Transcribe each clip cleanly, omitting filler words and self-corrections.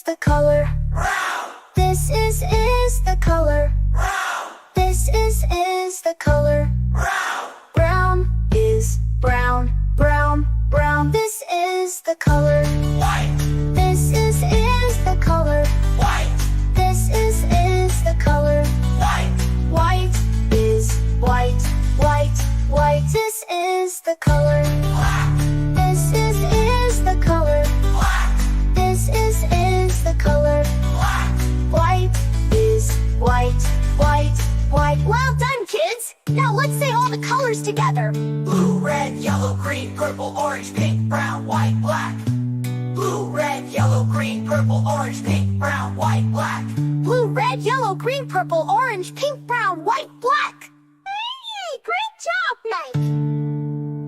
the color. This is the color. This is the color. Brown is brown, brown, brown. This is the color. White, This is the color. white, This is the color. white, White is white, white, white. This is the color. black, This is the color. black, This is the color. black. White is white, white, white. Well done, kids! Now let's say all the colors together. Blue, red, yellow, green, purple, orange, pink, brown, white, black. Blue, red, yellow, green, purple, orange, pink, brown, white, black. Blue, red, yellow, green, purple, orange, pink, brown, white, black. Hey, great job, Mike!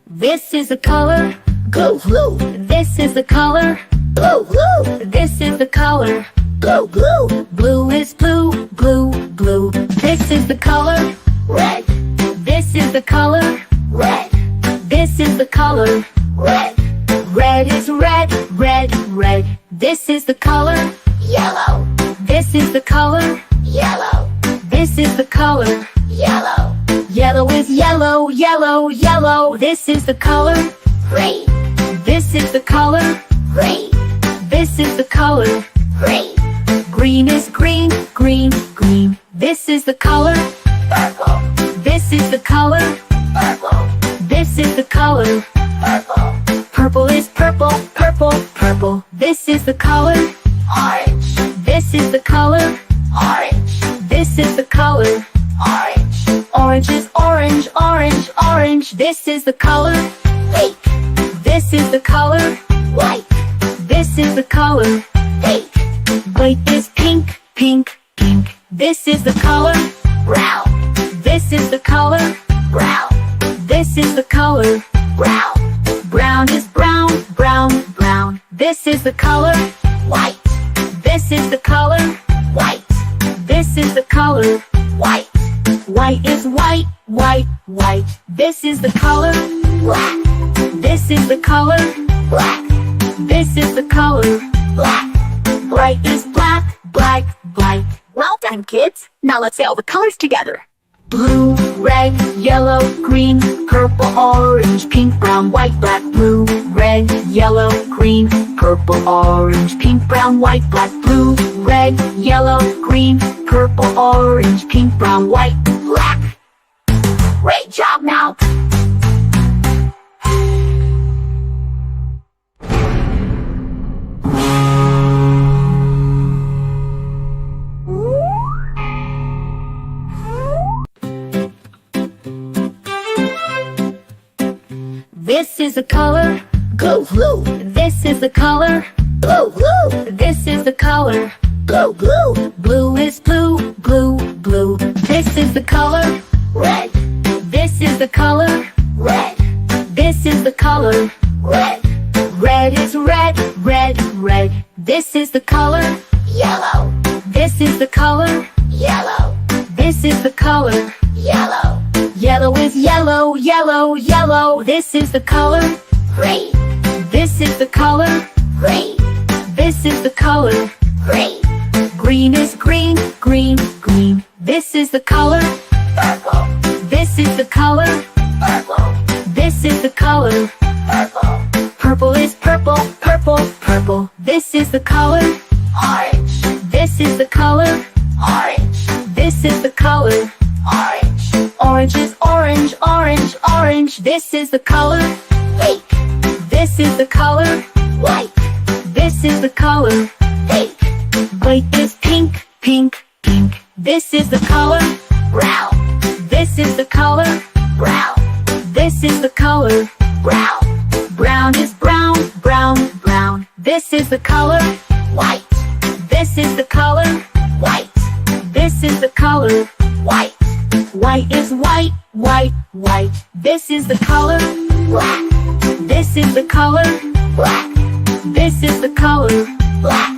This is the color. Blue, blue, This is the color. blue, blue, This is the color. blue, blue. Blue is blue, blue, blue. This is the color. Red, This is the color. red, This is the color. red. Red is red, red, red. This is the color. Yellow, This is the color. yellow, This is the color. yellow. Yellow is yellow, yellow, yellow. This is the color. Green, This is the color. green, This is the color. green. Green is green, green, green. This is the color. Purple, This is the color. purple, This is the color. purple. Purple is purple, purple, purple. This is the color. Orange, This is the color. orange, This is the color. orange. Orange is orange, orange, orange. This is the color. Pink, This is the color. white, This is the color. pink. White is pink, pink, pink. This is the color. Brown, This is the color. brown, This is the color. brown. Brown is brown, brown, brown. This is the color. White, This is the color. white, This is the color. white. White is white, white, white. This is the color. Black, This is the color. black, This is the color. black. Bright is black, black, black. Well done, kids. Now let's say all the colors together. Blue, red, yellow, green, purple, orange, pink, brown, white, black. Blue, red, yellow, green, purple, orange, pink, brown, white, black. Blue, red, yellow, green, purple, orange, pink, brown, white, black. Great job now. This is the color. Blue, blue, This is the color. blue, blue, This is the color. blue, blue. Blue is blue, blue, blue. This is the color. Red, This is the color. red, This is the color. red. Red is red, red, red. This is the color. Yellow, This is the color. yellow, This is the color. yellow. Yellow is yellow, yellow, yellow. This is the color. Green, This is the color. green, This is the color. green. Green is green, green, green. This is the color. Purple, This is the color. purple, This is the color. purple. Purple is purple, purple, purple. This is the color. Orange, This is the color. orange, This is the color. orange. Orange is orange, orange, orange. This is the color. Pink, This is the color. white, This is the color. pink. White is pink, pink, pink. This is the color. Brown, This is the color. brown, This is the color. brown. Brown is brown, brown, brown. This is the color. White, This is the color. white, This is the color. white. White is white, white, white. This is the color. Black, This is the color. black, This is the color. black.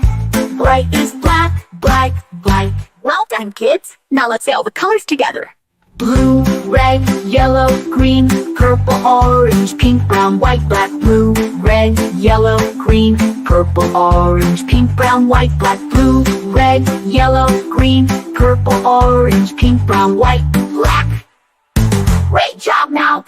Bright is black, black, black. Well done, kids. Now let's say all the colors together. Blue, red, yellow, green, purple, orange, pink, brown, white, black. Blue, red, yellow, green, purple, orange, pink, brown, white, black. Blue, red, yellow, green, purple, orange, pink, brown, white, black. Great job now!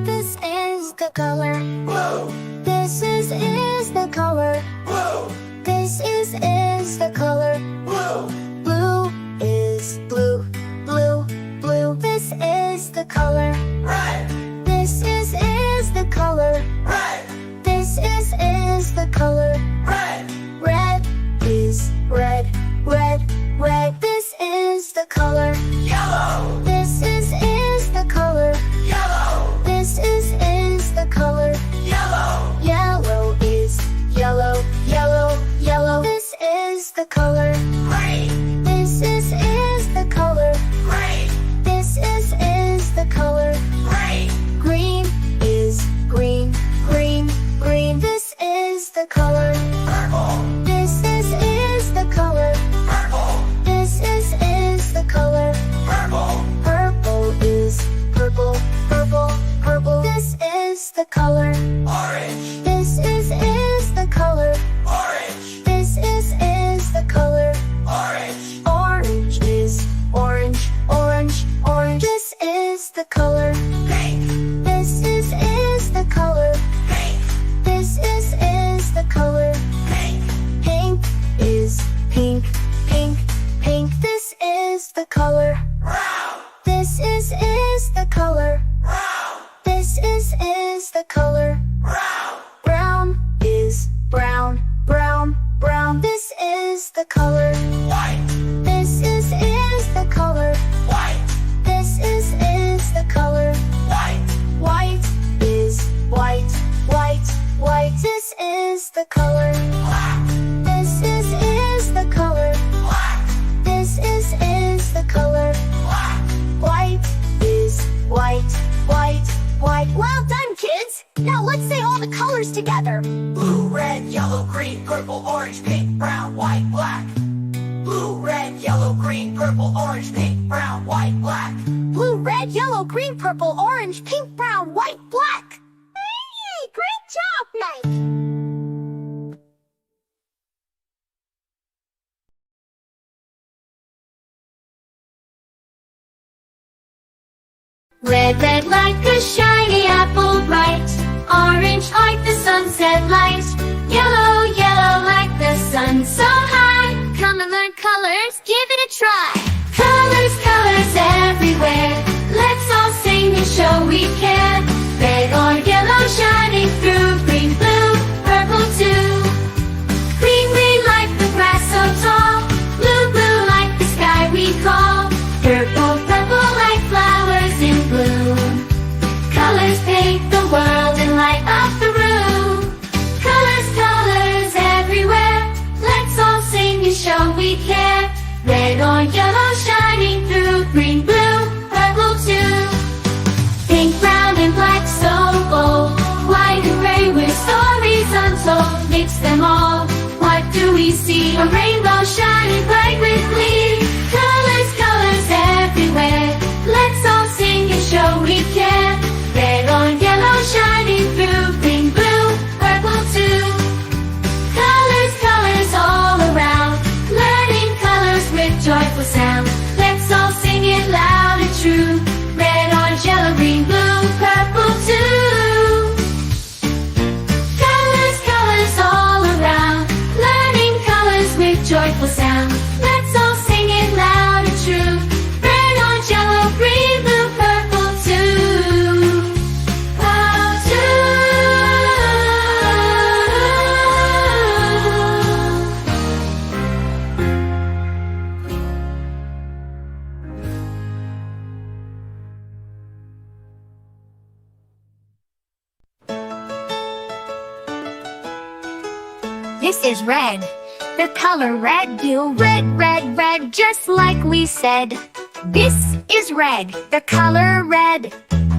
This is the color. Blue, This is the color. blue, This is the color. blue, Blue is blue, blue, blue. This is the color. red, This is the color. red, This is the color. red, Red is red, red, red. This is the color. yellow, This is the color. yellow, This is the color. yellow, Yellow is yellow, yellow, yellow. This is the color. green, This is the color. green, This is the color. green, Green is green, green, green. This is the color. purple, This is the color. purple, This is the color. purple, Purple is purple, purple, purple. This is the color. orange, This is the color. orange, This is the color. orange, Orange is orange, orange, orange. This is the color. pink, This is the color. pink, This is the color. pink, Pink is pink, pink, pink. This is the color. brown, This is the color. brown, This is the color. brown, Brown is brown, brown, brown. This is the color. white, This is the color. white, This is the color. white, White is white, white, white. This is the color. black, This is the color. black, This is the color. black, White is white, white, white. Well done, kids! Now let's say all the colors together. blue, red, yellow, green, purple, orange, pink, brown, white, black. Blue, red, yellow, green, purple, orange, pink, brown, white, black. Blue, red, yellow, green, purple, orange, pink, brown, white, black. Hey, great job, Mike! Red, red like a shiny apple bright. Orange like the sunset light. Yellow, yellow like the sun so high. Come and learn colors, give it a try. Colors, colors everywhere. Let's all sing and show we care. Red or yellow shining through. Green, blue, purple too. Green, green like the grass so tall. Blue, blue like the sky we call. Purple, purple like flowers in bloom. Colors paint the world and light up the room. Colors, colors everywhere. Let's all sing and show we care. Red or yellow shining through. Green, blue, purple too. Pink, brown and black so bold. White and gray with stories untold. Mix them all. What do we see? A rainbow shining bright with glee. Colors, colors everywhere. Let's all sing and show we care. Red or yellow shining through. Green, blue, purple too. Colors, colors all around. Learning colors with joyful sound. Let's all sing it loud and true. Red, orange, yellow, green, blue, purple too. Colors, colors all around. Learning colors with joyful sound. Let's all sing it loud and true. Red, orange, yellow, green, blue, purple too. Purple too. This is red. The color red, do red, red, red, just like we said. This is red. The color red.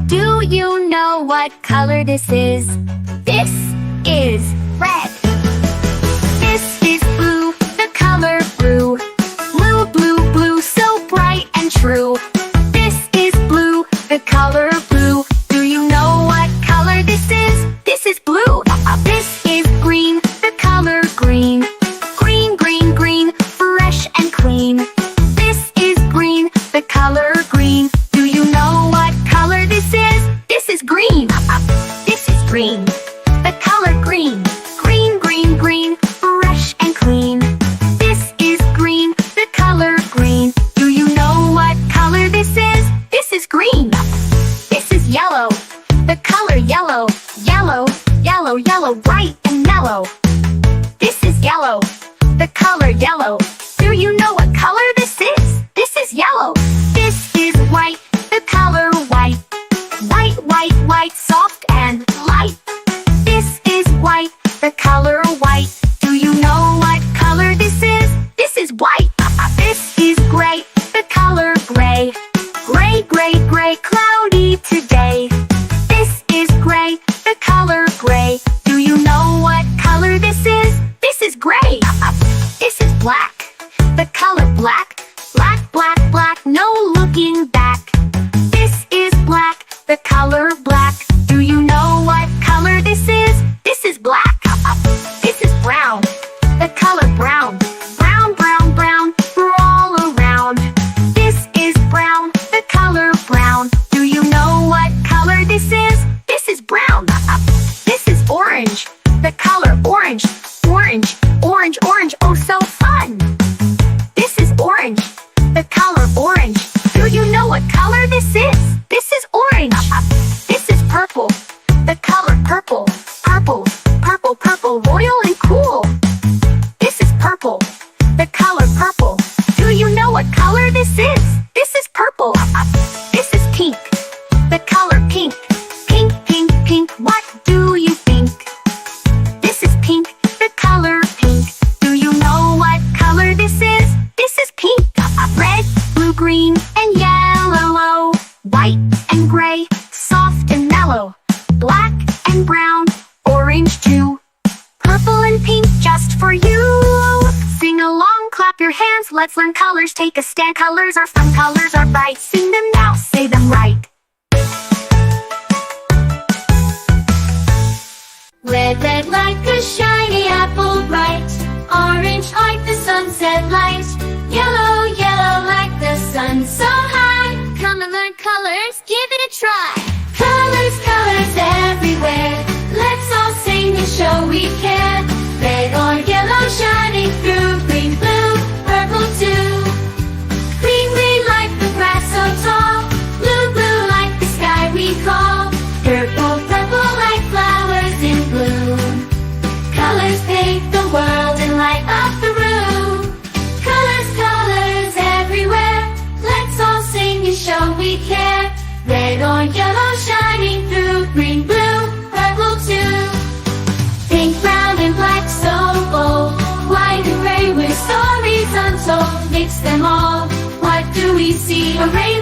Do you know what color this is? This is red. This is blue. The color blue. Blue, blue, blue, so bright and true. This is blue. The color blue. Do you know what color this is? This is blue. This is green. The color green. Green, green, green, fresh and clean. This is green. The color green. Do you know what color this is? This is green. This is green. The color green. Green, green, green, fresh and clean. This is green. The color green. Do you know what color this is? This is green. This is yellow. The color yellow. Yellow, yellow, yellow, bright and mellow. This is yellow. The color yellow. Do you know what color this is? This is yellow. This is white. The color white. White, white, white, soft and light. This is white. The color white. Do you know what color this is? This is white. This is gray. The color gray. Gray, gray, gray, cloudy today. This is gray. The color gray. Do you know what color this is? This is gray. This is black. The color black. Black, black, black, no looking back. This is black. The color black. Do you know what color this is? This is black. This is brown. The color brown. Brown, brown, brown, all around. This is brown. The color brown. Do you know what color this is? This is brown. This is orange. The color orange. Orange, orange, orange, oh so fun. This is orange. The color orange. Do you know what color this is? This is orange. This is purple. The color purple. Purple, purple, purple, royal and cool. This is purple. The color purple. Do you know what color this is? This is purple. This is pink. The color pink. Pink, pink, pink, what do you think? This is pink. The color pink. Do you know what color this is? This is pink. Red, blue, green, and yellow. White and gray, soft and mellow. Black and brown, orange too. Purple and pink just for you. Sing along, clap your hands, let's learn colors. Take a stand, colors are fun, colors are bright. Sing them now, say them right. Red, red like a shiny apple bright. Orange like the sunset light. Yellow, yellow like the sun so high. Come and learn colors, give it a try. Colors, colors everywhere. Let's all sing and show we care. Red or yellow shining through. Green, blue, purple too. Green, green like the grass so tall. Blue, blue like the sky we call. Purple, purple like flowers in bloom. Colors paint the world and light up the room. Colors, colors everywhere. Let's all sing and show we care. Red or yellow shining through. Green, blue, purple too. Pink, brown and black so bold. White and gray with stories untold. Mix them all. What do we see? A rainbow.